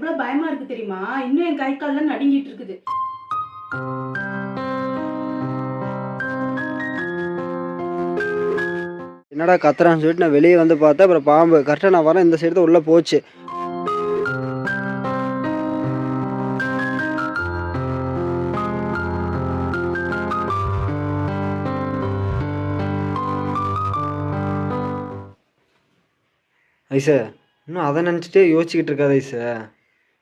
எவ்வளவு பயமா இருக்கு தெரியுமா? இன்னும் என் கை கால்லாம் நடுங்கிட்டு இருக்குது. என்னடா கத்துறான்னு சொல்லிட்டு நான் வெளியே வந்து பார்த்தேன். அப்புறம் பாம்பு கரெக்டாக நான் வரேன் இந்த சைடு தான் உள்ளே போச்சு. ஐசா இன்னும் அதை நினச்சிட்டே யோசிச்சுக்கிட்டு இருக்காது ஐசா.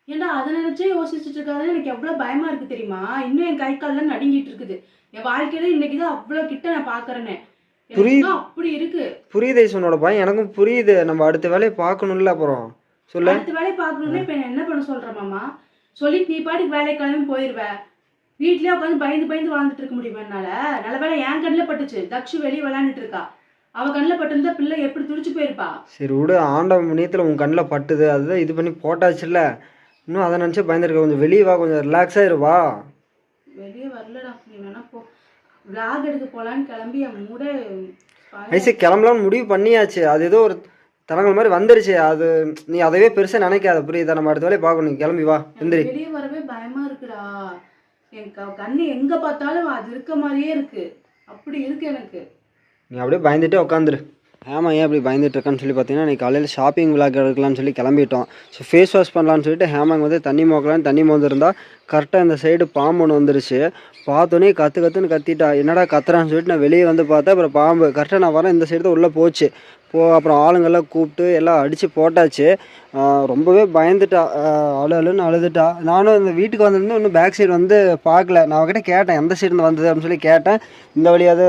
ஏன்டா அதை நினைச்சே யோசிச்சுட்டு இருக்காது? எனக்கு எவ்வளவு பயமா இருக்கு தெரியுமா? இன்னும் என் கை கால்லாம் நடுங்கிட்டு இருக்குது. என் வாழ்க்கையில இன்னைக்குதான் அவ்வளவு கிட்ட நான் பாக்குறேனே. புரியுது. அப்படி இருக்கு. புரியுது ஐசா, உன்னோட பயம் எனக்கும் புரியுது. நம்ம அடுத்த வேலையை பார்க்கணும்ல. அப்புறம் சொல்ல அடுத்த வேலையை பார்க்கணும்னா இப்ப என்ன பண்ண சொல்ற மாமா? சொல்லிட்டு நீ பாட்டுக்கு வேலை கிளம்பி போயிருவ. வீட்லயே உட்காந்து பயந்து பயந்து வாழ்ந்துட்டு இருக்க முடியுமா என்னால? நல்ல வேலை என் கண்ணில் பட்டுச்சு. தக்ஷு வெளியே விளையாண்டுட்டு இருக்கா. அவ கண்ணில் பட்டிருந்தா பிள்ளை எப்படி துடிச்சு போயிருப்பா. சரி விடு, ஆண்டவ முனியத்தில் உன் கண்ணில் பட்டுது, அதுதான் இது பண்ணி போட்டாச்சுல்ல. இன்னும் அதை நினச்சே பயந்துருக்க. கொஞ்சம் வெளியே வா, கொஞ்சம் ரிலாக்ஸாக இருவா. வெளியே வரலடா, நீ வேணா போ. விளாக் எடுக்க போலான்னு கிளம்பி என் மூட ஐசா கிளம்பலான்னு முடிவு பண்ணியாச்சு. அது ஏதோ ஒரு தடங்கள் மாதிரி வந்துருச்சு. அது நீ அதவே பெருசாக நினைக்காத, புரியுதா? நம்ம அடுத்த வேலையை பார்க்கணும். நீ கிளம்பி வா, எந்திரி. வெளியே வரவே பயமா இருக்குடா. என் கண்ணு எங்க பார்த்தாலும் அது இருக்க மாதிரியே இருக்கு. அப்படி இருக்கு எனக்கு. நீ அப்படியே பயந்துட்டே உட்காந்துரு. ஆமாம், ஏன் அப்படி பயந்துட்டு இருக்கான்னு சொல்லி பார்த்தீங்கன்னா, நீ காலையில் ஷாப்பிங் விளாக் எடுக்கலாம்னு சொல்லி கிளம்பிட்டோம். ஸோ ஃபேஸ் வாஷ் பண்ணலான்னு சொல்லிட்டு ஹேமாங் வந்து தண்ணி மோக்கலான்னு தண்ணி மோந்துருந்தா கரெக்டாக இந்த சைடு பாம்பு ஒன்று வந்துருச்சு. பார்த்தோன்னே கற்றுன்னு கத்திட்டா. என்னடா கத்துறான்னு சொல்லிட்டு நான் வெளியே வந்து பார்த்தேன். அப்புறம் பாம்பு கரெக்டாக நான் வரேன் இந்த சைடு தான் உள்ளே போச்சு. அப்புறம் ஆளுங்கெல்லாம் கூப்பிட்டு எல்லாம் அடித்து போட்டாச்சு. ரொம்பவே பயந்துட்டா. அழுன்னு அழுதுட்டா. நானும் இந்த வீட்டுக்கு வந்திருந்து இன்னும் பேக் சைடு வந்து பார்க்கல. நான் அவகிட்ட கேட்டேன் எந்த சைடு வந்தது அப்படின்னு சொல்லி கேட்டேன். இந்த வழியாக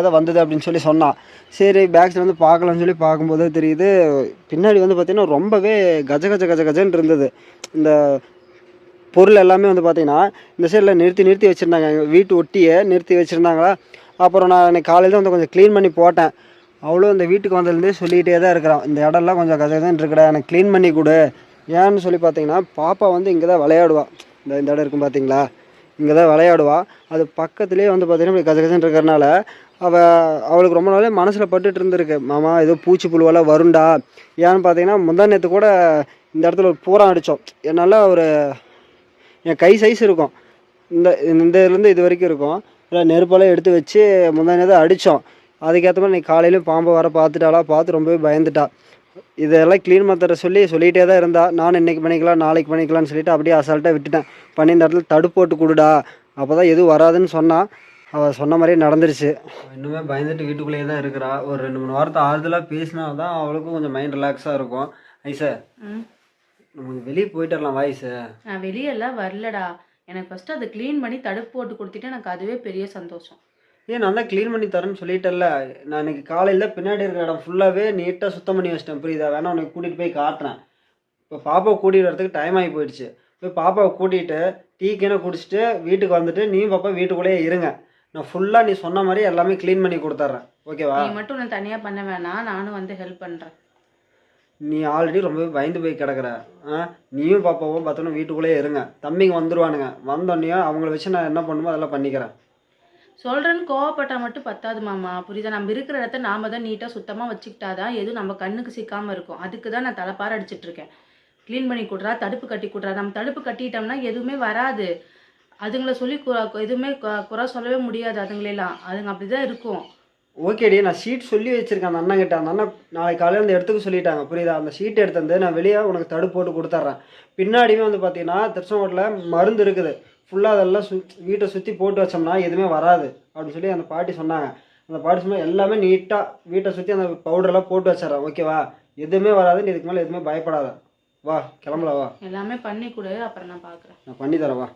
தான் வந்தது அப்படின்னு சொல்லி சொன்னான். சரி பேக் சைடு வந்து பார்க்கலான்னு சொல்லி பார்க்கும்போது தெரியுது பின்னாடி வந்து பார்த்திங்கன்னா ரொம்பவே கஜன்னு இருந்தது. இந்த பொருள் எல்லாமே வந்து பார்த்திங்கன்னா இந்த சைடில் நிறுத்தி வச்சுருந்தாங்க. எங்கள் வீட்டு ஒட்டியே நிறுத்தி வச்சுருந்தாங்களா. அப்புறம் நான் இன்னைக்கு காலையில் தான் வந்து கொஞ்சம் க்ளீன் பண்ணி போட்டேன். அவ்வளோ இந்த வீட்டுக்கு வந்ததுலேருந்தே சொல்லிகிட்டே தான் இருக்கிறான், இந்த இடம்லாம் கொஞ்சம் கஜகஜன்னு இருக்குடா, எனக்கு க்ளீன் பண்ணி கொடு. ஏன்னு சொல்லி பார்த்தீங்கன்னா பாப்பா வந்து இங்கே தான் விளையாடுவா. இந்த இடம் இருக்கும் பார்த்தீங்களா, இங்கே தான் விளையாடுவா. அது பக்கத்துலேயே வந்து பார்த்திங்கன்னா இப்படி கஜகஜன்னு இருக்கிறனால அவளுக்கு ரொம்ப நாளே மனசில் பட்டுட்டு இருந்திருக்கு, மாமா ஏதோ பூச்சி புழுவெல்லாம் வருண்டா. ஏன்னு பார்த்தீங்கன்னா முந்தா நேற்று கூட இந்த இடத்துல ஒரு பூரா அடித்தோம். என்னால் ஒரு என் கை சைஸ் இருக்கும், இந்த இதுலேருந்து இது வரைக்கும் இருக்கும். இல்லை நெருப்பெல்லாம் எடுத்து வச்சு முந்தா நேற்று அடித்தோம். அதுக்கேற்ற மாதிரி நீ காலையிலும் பாம்பை வர பார்த்து ரொம்பவே பயந்துட்டா. இதெல்லாம் க்ளீன் பண்ணுற சொல்லிகிட்டே தான் இருந்தா. நானும் இன்றைக்கி பண்ணிக்கலாம் நாளைக்கு பண்ணிக்கலாம்னு சொல்லிட்டு அப்படியே அசால்ட்டாக விட்டுட்டேன். பண்ணி இந்த இடத்துல தடுப்பு போட்டு கொடுடா, அப்போ தான் எதுவும் வராதுன்னு சொன்னான். அவள் சொன்ன மாதிரியே நடந்துருச்சு. இன்னுமே பயந்துட்டு வீட்டுக்குள்ளேயே தான் இருக்கிறா. ஒரு 2-3 வாரத்தை ஆறுதலாக பேசினா தான் அவளுக்கும் கொஞ்சம் மைண்ட் ரிலாக்ஸாக இருக்கும். ஐசா நம்ம வெளியே போயிட்டு வரலாம் வாய்ஸு. நான் வெளியெல்லாம் வரலடா. எனக்கு ஃபஸ்ட்டு அதை க்ளீன் பண்ணி தடுப்பு போட்டு கொடுத்துட்டு எனக்கு அதுவே பெரிய சந்தோஷம். நான் தான் க்ளீன் பண்ணி தரேன்னு சொல்லிட்டேன்ல. நான் இன்னைக்கு காலையில் பின்னாடி இருக்கிற இடம் ஃபுல்லாகவே நீட்டாக சுத்தம் பண்ணி வச்சிட்டேன், புரியுதா? வேணா உனக்கு கூட்டிகிட்டு போய் காட்டுறேன். இப்போ பாப்பாவை கூட்டிகிட்டு வரதுக்கு டைம் ஆகி போயிடுச்சு. போய் பாப்பாவை கூட்டிகிட்டு டீக்கேன குடிச்சிட்டு வீட்டுக்கு வந்துட்டு நீயும் பாப்பா வீட்டுக்குள்ளேயே இருங்க. நான் ஃபுல்லாக நீ சொன்ன மாதிரி எல்லாமே க்ளீன் பண்ணி கொடுத்துட்றேன், ஓகேவா? நீ மட்டும் நான் தனியாக பண்ண வேணாம், நானும் வந்து ஹெல்ப் பண்ணுறேன். நீ ஆல்ரெடி ரொம்பவே பயந்து போய் கிடக்குற. நீயும் பாப்பாவும் பார்த்தோன்னா வீட்டுக்குள்ளேயே இருங்க. தம்பிங்க வந்துடுவானுங்க. வந்தோடனே அவங்கள வச்சு நான் என்ன பண்ணுமோ அதெல்லாம் பண்ணிக்கிறேன். சொல்கிறேன்னு கோவப்பட்டா மட்டும் பத்தாது மாமா, புரியுதா? நம்ம இருக்கிற இடத்த நாம் தான் நீட்டாக சுத்தமாக வச்சுக்கிட்டாதான் எதுவும் நம்ம கண்ணுக்கு சிக்காமல் இருக்கும். அதுக்கு தான் நான் தலைப்பார அடிச்சிட்ருக்கேன். க்ளீன் பண்ணி கொடுறா, தடுப்பு கட்டி கொடுறா. நம்ம தடுப்பு கட்டிட்டோம்னா எதுவுமே வராது. அதுங்களை சொல்லி எதுவுமே குறை சொல்லவே முடியாது. அதுங்க அப்படி தான் இருக்கும். ஓகேடி, நான் ஷீட் சொல்லி வச்சுருக்கேன் அந்த அண்ணன் கிட்ட. அந்த அண்ணன் நாளைக்கு காலையில் அந்த இடத்துக்கு சொல்லிட்டாங்க, புரியுதா? அந்த ஷீட் எடுத்து வந்து நான் வெளியே உனக்கு தடுப்பு போட்டு கொடுத்துட்றேன். பின்னாடியுமே வந்து பார்த்தீங்கன்னா திருச்செங்கோட்டில் மருந்து இருக்குது. ஃபுல்லாக அதெல்லாம் வீட்டை சுற்றி போட்டு வச்சோம்னா எதுவுமே வராது அப்படின்னு சொல்லி அந்த பாட்டி சொன்னாங்க. அந்த பாட்டி சொன்னால் எல்லாமே நீட்டாக வீட்டை சுற்றி அந்த பவுடரெல்லாம் போட்டு வச்சிட்றேன், ஓகேவா? எதுவுமே வராது. நீ இதுக்கு மேலே எதுவுமே பயப்படாத. வா கிளம்பல, வா. எல்லாமே பண்ணி கொடு, அப்புறம் நான் பார்க்குறேன். நான் பண்ணி தரேன், வா.